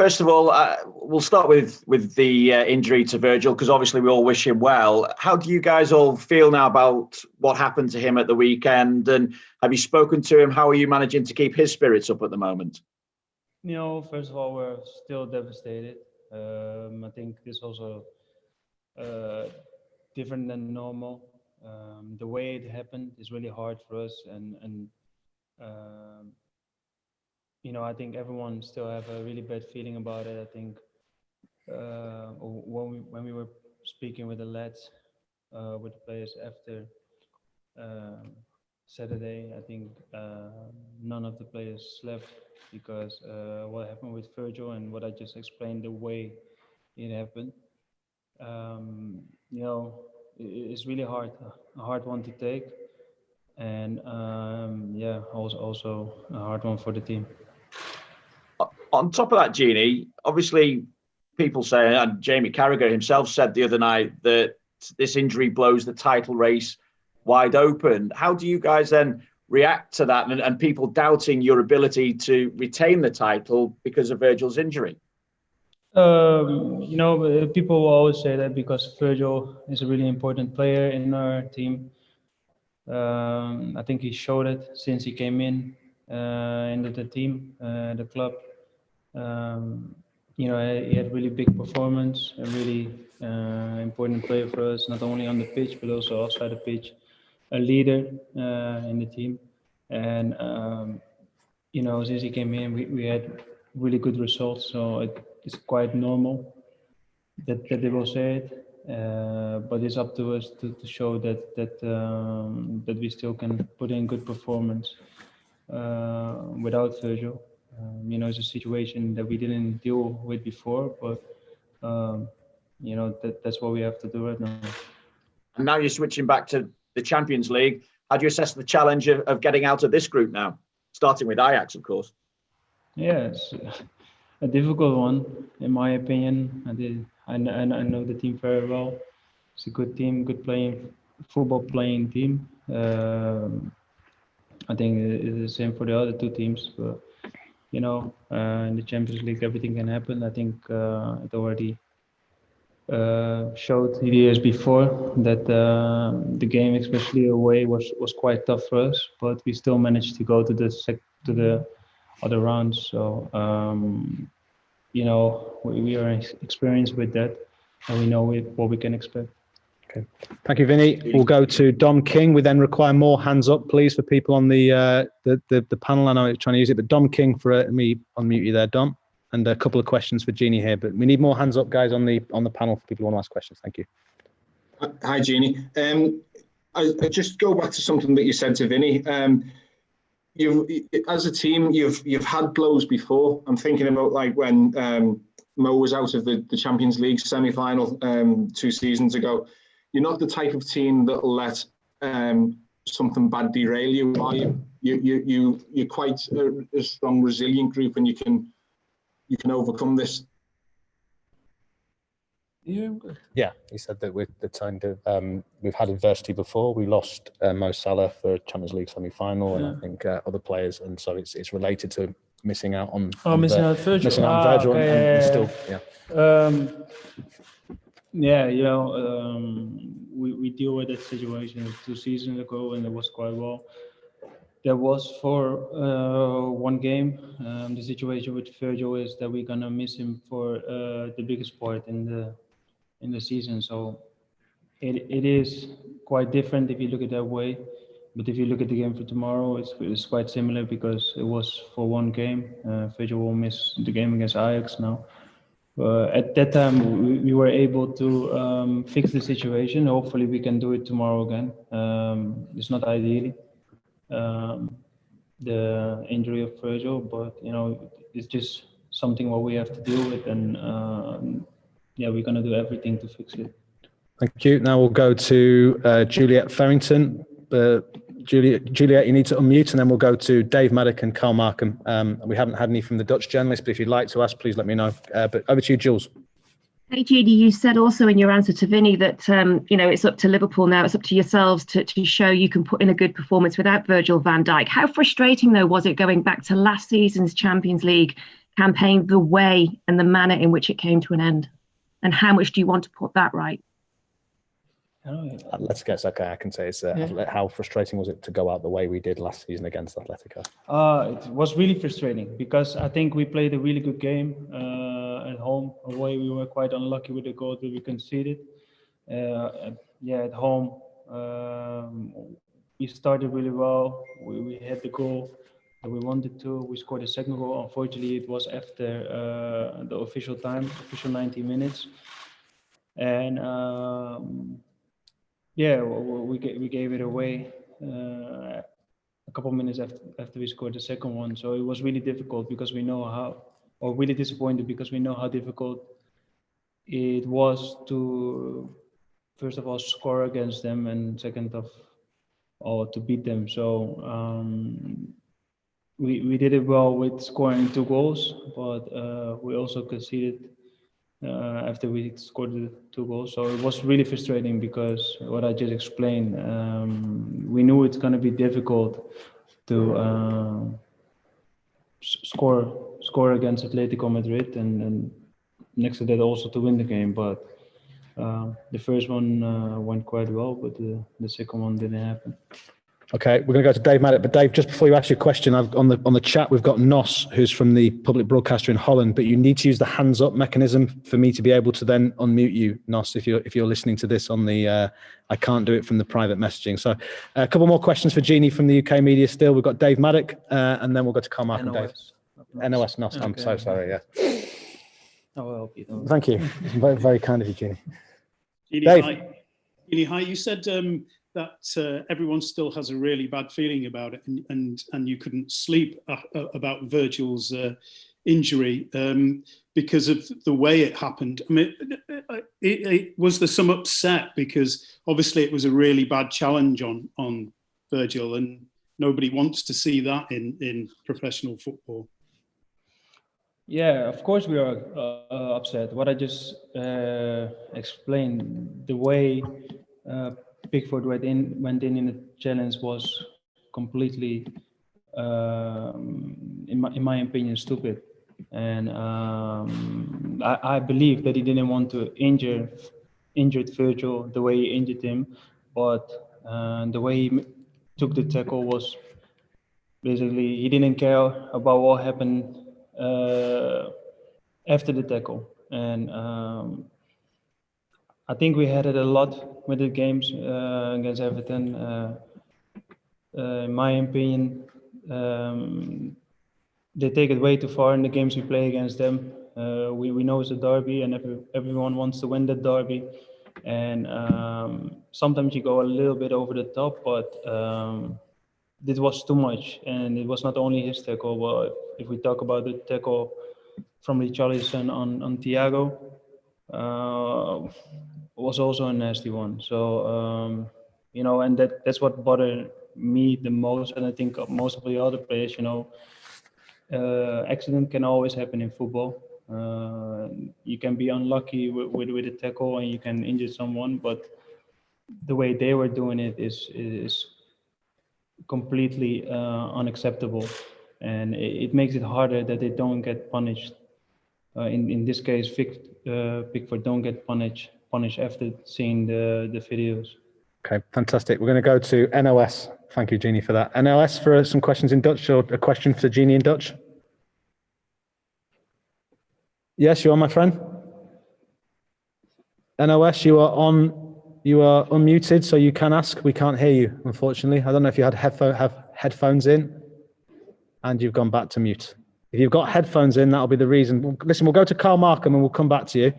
first of all, we'll start with the injury to Virgil, because obviously we all wish him well. How do you guys all feel now about what happened to him at the weekend? And have you spoken to him? How are you managing to keep his spirits up at the moment? First of all, we're still devastated. I think this also different than normal. The way it happened is really hard for us, and I think everyone still have a really bad feeling about it. I think when we were speaking with the lads, with the players after Saturday, I think none of the players slept because what happened with Virgil and what I just explained, the way it happened. It's really hard, a hard one to take, and also a hard one for the team. On top of that, Jeannie, obviously people say, and Jamie Carragher himself said the other night, that this injury blows the title race wide open. How do you guys then react to that and people doubting your ability to retain the title because of Virgil's injury? People will always say that because Virgil is a really important player in our team. I think he showed it since he came into the team, the club. He had a really big performance, a really important player for us, not only on the pitch but also outside the pitch, a leader in the team. And since he came in, we had really good results. So it's quite normal that they will say it, but it's up to us to show that we still can put in good performance without Virgil. It's a situation that we didn't deal with before, but that's what we have to do right now. And now you're switching back to the Champions League. How do you assess the challenge of getting out of this group now, starting with Ajax, of course? Yeah, it's a difficult one, in my opinion. I know the team very well. It's a good team, good football playing team. I think it's the same for the other two teams, but in the Champions League everything can happen. I think it already showed the years before that the game, especially away, was quite tough for us, but we still managed to go to the other rounds. So we are experienced with that, and we know what we can expect. Okay, thank you, Vinny. We'll go to Dom King. We then require more hands up, please, for people on the panel. I know you're trying to use it, but Dom King, for me, unmute you there, Dom. And a couple of questions for Jeannie here, but we need more hands up, guys, on the panel for people who want to ask questions. Thank you. Hi, Jeannie. I just go back to something that you said to Vinny. As a team, you've had blows before. I'm thinking about like when Mo was out of the Champions League semi-final 2 seasons ago. You're not the type of team that'll let something bad derail you, are you? You're quite a strong, resilient group, and you can overcome this. Yeah, he said that we've had adversity before. We lost Mo Salah for Champions League semi-final, and I think other players, and so it's related to missing out on Virgil. Missing out on Virgil, okay, and still, we deal with that situation 2 seasons ago, and it was quite well. There was for 1 game. The situation with Virgil is that we're gonna miss him for the biggest part in the season. So it is quite different if you look at it that way. But if you look at the game for tomorrow, it's quite similar because it was for 1 game. Virgil will miss the game against Ajax now. At that time, we were able to fix the situation. Hopefully, we can do it tomorrow again. It's not ideally the injury of Virgil, but it's just something what we have to deal with, and we're gonna do everything to fix it. Thank you. Now we'll go to Juliet Ferrington. Juliet, you need to unmute, and then we'll go to Dave Maddock and Carl Markham. We haven't had any from the Dutch journalists, but if you'd like to ask, please let me know. But over to you, Jules. Hey, Judy, you said also in your answer to Vinny that, it's up to Liverpool now, it's up to yourselves to show you can put in a good performance without Virgil van Dijk. How frustrating, though, was it going back to last season's Champions League campaign, the way and the manner in which it came to an end? And how much do you want to put that right? Let's guess. Okay, I can say it's how frustrating was it to go out the way we did last season against Atletico? It was really frustrating because I think we played a really good game at home. Away, we were quite unlucky with the goal that we conceded. At home, we started really well. We had the goal that we wanted to. We scored a second goal. Unfortunately, it was after the official time, official 90 minutes. And we gave it away a couple minutes after we scored the second one. So it was really difficult because really disappointed because we know how difficult it was to, first of all, score against them, and second of all, to beat them. So we did it well with scoring 2 goals, but we also conceded after we scored the 2 goals. So it was really frustrating because what I just explained, we knew it's going to be difficult to score against Atlético Madrid, and next to that also to win the game. But the first one went quite well, but the second one didn't happen. Okay, we're going to go to Dave Maddock, but Dave, just before you ask your question, on the chat we've got Nos, who's from the public broadcaster in Holland, but you need to use the hands up mechanism for me to be able to then unmute you, Nos, if you're listening to this on the. I can't do it from the private messaging. So a couple more questions for Jeannie from the UK media. Still, we've got Dave Maddock, and then we'll go to Carl Markham. Dave. NOS Nos. Okay. I'm so sorry. Yeah. I'll help you. Thank you. Very, very kind of you, Jeannie. Dave. Hi. You said that everyone still has a really bad feeling about it, and you couldn't sleep about Virgil's injury because of the way it happened. I mean, was there some upset because obviously it was a really bad challenge on Virgil, and nobody wants to see that in professional football. Yeah, of course we are upset. What I just explained, the way Pickford went in the challenge was completely, in my opinion, stupid. And I believe that he didn't want to injured Virgil the way he injured him, but the way he took the tackle was basically he didn't care about what happened after the tackle. And I think we had it a lot with the games against Everton. In my opinion, they take it way too far in the games we play against them. We know it's a derby, and everyone wants to win that derby. And sometimes you go a little bit over the top, but this was too much. And it was not only his tackle, but if we talk about the tackle from Richarlison on Thiago, was also a nasty one. So, and that's what bothered me the most. And I think most of the other players, accident can always happen in football. You can be unlucky with a tackle and you can injure someone, but the way they were doing it is completely unacceptable. And it makes it harder that they don't get punished. In this case, Pickford don't get punished after seeing the videos. Okay, fantastic. We're going to go to NOS. Thank you, Jeannie, for that. NOS for some questions in Dutch, or a question for Jeannie in Dutch? Yes, you are, my friend. NOS, you are unmuted, so you can ask. We can't hear you, unfortunately. I don't know if you have headphones in and you've gone back to mute. If you've got headphones in, that'll be the reason. Listen, we'll go to Carl Markham and we'll come back to you.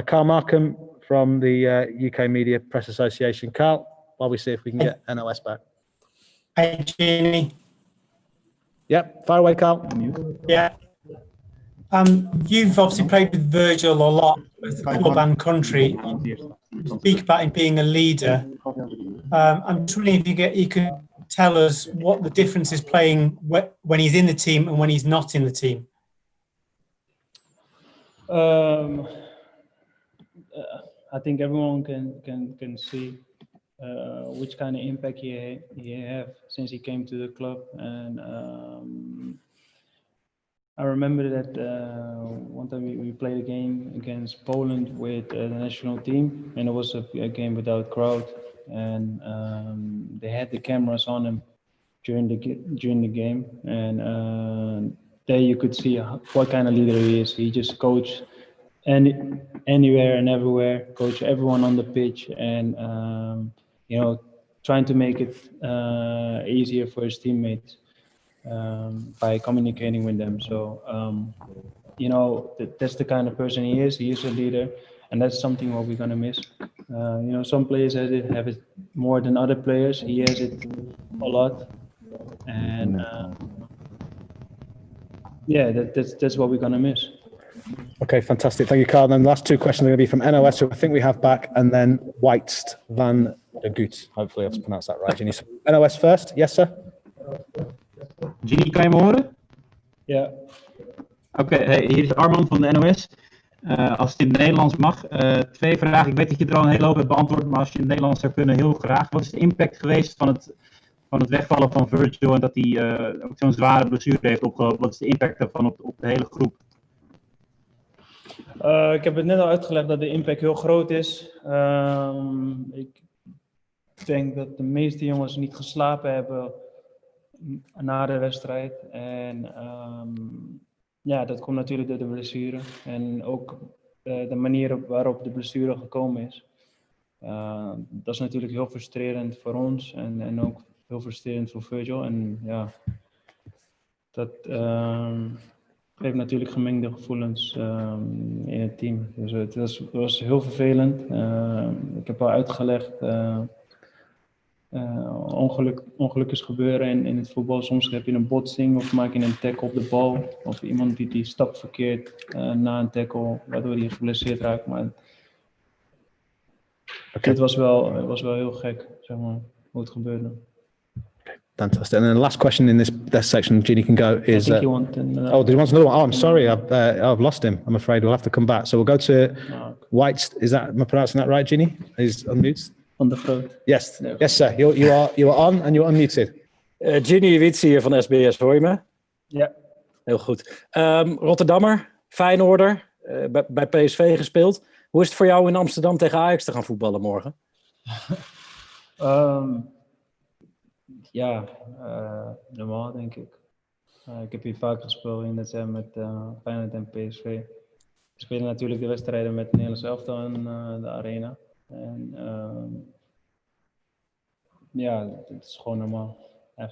Carl Markham from the UK Media Press Association. Carl, while we see if we can get NOS back. Hi, Jeannie. Yep, fire away, Carl. Yeah. You've obviously played with Virgil a lot, with club and country. You speak about him being a leader. I'm just wondering if you could tell us what the difference is playing when he's in the team and when he's not in the team. I think everyone can see which kind of impact he have since he came to the club, and I remember that one time we played a game against Poland with the national team, and it was a game without crowd, and they had the cameras on him during the game, and there you could see what kind of leader he is. He just coached anywhere and everywhere, coach everyone on the pitch, and trying to make it easier for his teammates. By communicating with them. So, that's the kind of person he is. He is a leader, and that's something what we're going to miss. Some players have it more than other players. He has it a lot. And that's what we're going to miss. Okay, fantastic. Thank you, Carl. Then the last two questions are going to be from NOS, who I think we have back, and then Wijnaldum van Dijk. Hopefully I've pronounced that right, Ginny. So NOS first. Yes, sir? Ginny, kan je me horen? Ja. Oké, hier is Arman van de NOS. Als het in het Nederlands mag, 2 vragen. Ik weet dat je er al een hele hoop hebt beantwoord, maar als je in het Nederlands zou kunnen, heel graag. Wat is de impact geweest van het wegvallen van Virgil en dat hij ook zo'n zware blessure heeft opgelopen? Wat is de impact daarvan op de hele groep? Ik heb het net al uitgelegd dat de impact heel groot is. Ik denk dat de meeste jongens niet geslapen hebben na de wedstrijd. En dat komt natuurlijk door de blessure. En ook de manier waarop de blessure gekomen is. Dat is natuurlijk heel frustrerend voor ons. En ook heel frustrerend voor Virgil. En ja, dat geeft natuurlijk gemengde gevoelens in het team. Dus het was heel vervelend. Ik heb al uitgelegd. Ongelukjes gebeuren in het voetbal. Soms heb je een botsing of maak je een tackle op de bal. Of iemand die stapt verkeerd na een tackle, waardoor hij geblesseerd raakt. Maar het was wel heel gek, zeg maar, hoe het gebeurde. Fantastic. And then the last question in this section, Ginny can go, is... I think you want did you want another one? Oh, I'm sorry, I've lost him. I'm afraid we'll have to come back. So we'll go to White. Am I pronouncing that right, Ginny? He's unmuted. Van de Groot. Yes, yes, sir. You are on and you're unmuted. Ginny Wits hier van SBS, hoor je me? Ja. Heel goed. Rotterdammer, Feyenoorder, bij PSV gespeeld. Hoe is het voor jou in Amsterdam tegen Ajax te gaan voetballen morgen? Normaal denk ik. Ik heb hier vaak gespeeld in het zijn met Feyenoord en PSV. We spelen natuurlijk de wedstrijden met het Nederlands elftal in de arena. En het is gewoon normaal.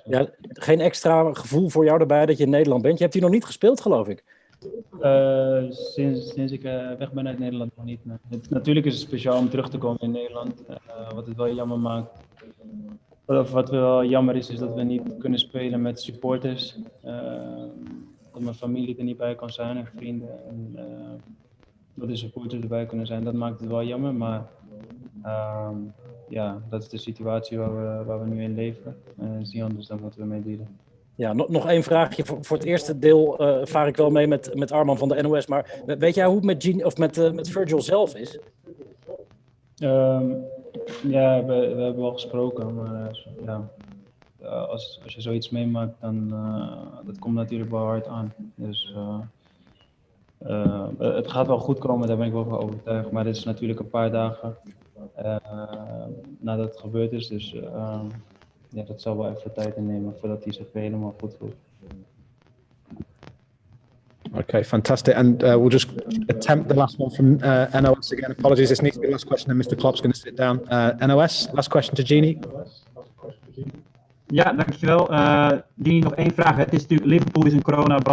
Ja, geen extra gevoel voor jou erbij dat je in Nederland bent? Je hebt hier nog niet gespeeld, geloof ik. Sinds ik weg ben uit Nederland nog niet. Natuurlijk is het speciaal om terug te komen in Nederland. Wat het wel jammer maakt. Wat wel jammer is dat we niet kunnen spelen met supporters. Dat mijn familie er niet bij kan zijn en vrienden. En dat de supporters erbij kunnen zijn. Dat maakt het wel jammer, maar dat is de situatie waar we nu in leven. Is niet anders, dan moeten we mee dealen. Ja, nog één vraagje. Voor het eerste deel vaar ik wel mee met Arman van de NOS. Maar weet jij hoe het met Virgil zelf is? We hebben wel gesproken, maar als je zoiets meemaakt, dan dat komt natuurlijk wel hard aan. Dus het gaat wel goed komen, daar ben ik wel van overtuigd. Maar dit is natuurlijk een paar dagen nadat het gebeurd is. Dus dat zal wel even tijd innemen voordat hij zich helemaal goed voelt. Okay, fantastic. And we'll just attempt the last one from NOS again. Apologies, this needs to be the last question and Mr. Klopp's going to sit down. NOS, last question to Ginny. Ja, dankjewel. Ginny, nog één vraag. Het is natuurlijk, Liverpool is een coronabrand